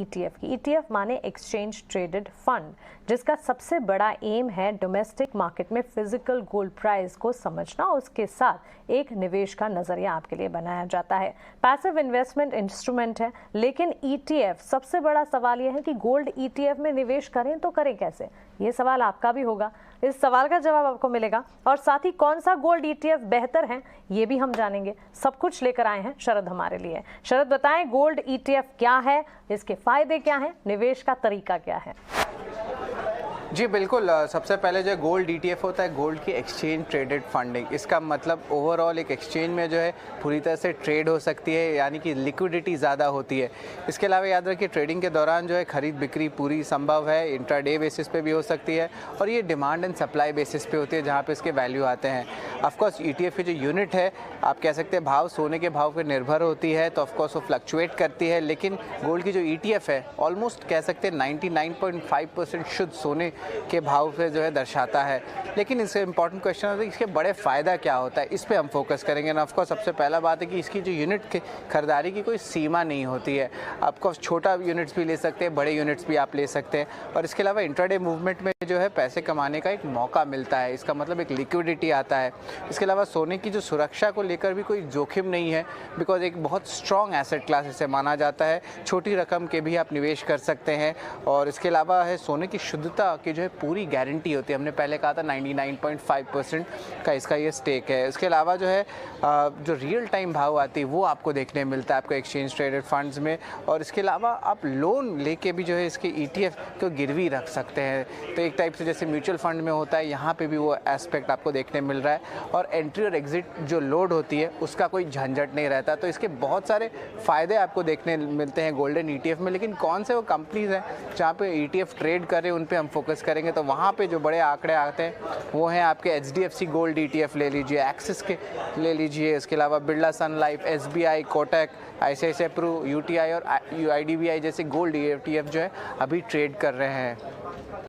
ETF की। ETF माने exchange traded fund, जिसका सबसे बड़ा एम है डोमेस्टिक मार्केट में फिजिकल गोल्ड प्राइस को समझना। उसके साथ एक निवेश का नजरिया आपके लिए बनाया जाता है। पैसिव इन्वेस्टमेंट इंस्ट्रूमेंट है, लेकिन ETF सबसे बड़ा सवाल यह है कि गोल्ड ETF में निवेश करें तो करें कैसे। ये सवाल आपका भी होगा, इस सवाल का जवाब आपको मिलेगा, और साथ ही कौन सा गोल्ड ETF बेहतर है ये भी हम जानेंगे। सब कुछ लेकर आए हैं शरद हमारे लिए। शरद, बताएं गोल्ड ETF क्या है, इसके फायदे क्या हैं, निवेश का तरीका क्या है? जी बिल्कुल, सबसे पहले जो गोल्ड ETF होता है गोल्ड की एक्सचेंज ट्रेडेड फंडिंग। इसका मतलब ओवरऑल एक एक्सचेंज में जो है पूरी तरह से ट्रेड हो सकती है, यानी कि लिक्विडिटी ज़्यादा होती है। इसके अलावा याद रखिए ट्रेडिंग के दौरान जो है खरीद बिक्री पूरी संभव है, इंट्राडे बेसिस पे भी हो सकती है, और ये डिमांड एंड सप्लाई बेसिस पे होती है जहाँ पे इसके वैल्यू आते हैं। ऑफकोर्स ETF की जो यूनिट है, आप कह सकते हैं भाव सोने के भाव पर निर्भर होती है, तो ऑफकोर्स वो फ्लक्चुएट करती है। लेकिन गोल्ड की जो ETF है ऑलमोस्ट कह सकते हैं 99.5% शुद्ध सोने के भाव पे जो है दर्शाता है। लेकिन इससे इंपॉर्टेंट क्वेश्चन होता है इसके बड़े फ़ायदा क्या होता है, इस पे हम फोकस करेंगे ना। ऑफकोर्स सबसे पहला बात है कि इसकी जो यूनिट की खरीदारी की कोई सीमा नहीं होती है। आपको छोटा यूनिट्स भी ले सकते हैं, बड़े यूनिट्स भी आप ले सकते हैं, और इसके अलावा इंट्राडे मूवमेंट में जो है पैसे कमाने का एक मौका मिलता है। इसका मतलब एक लिक्विडिटी आता है। इसके अलावा सोने की जो सुरक्षा को लेकर भी कोई जोखिम नहीं है, बिकॉज एक बहुत स्ट्रॉन्ग एसेट क्लास इसे माना जाता है। छोटी रकम के भी आप निवेश कर सकते हैं, और इसके अलावा है सोने की शुद्धता की जो है पूरी गारंटी होती है। हमने पहले कहा था 99.5% का इसका ये स्टेक है। इसके अलावा जो है जो रियल टाइम भाव आती है वो आपको देखने मिलता है आपको एक्सचेंज ट्रेडेड फंड्स में, और इसके अलावा आप लोन लेके भी जो है इसके ETF को गिरवी रख सकते हैं। तो एक टाइप से जैसे म्यूचुअल फंड में होता है, यहाँ पे भी वो एस्पेक्ट आपको देखने मिल रहा है, और एंट्री और एग्जिट जो लोड होती है उसका कोई झंझट नहीं रहता। तो इसके बहुत सारे फ़ायदे आपको देखने मिलते हैं गोल्डन ETF में। लेकिन कौन से वो कंपनीज़ हैं जहाँ पे ETF ट्रेड कर रहे हैं उन पे हम फोकस करेंगे। तो वहाँ पे जो बड़े आंकड़े आते हैं वो हैं आपके HDFC गोल्ड ETF ले लीजिए, एक्सिस के ले लीजिए, इसके अलावा Birla Sun Life, SBI, Kotak, ICICI Pru, UTI और IDBI जैसे गोल्ड ETF जो है अभी ट्रेड कर रहे हैं।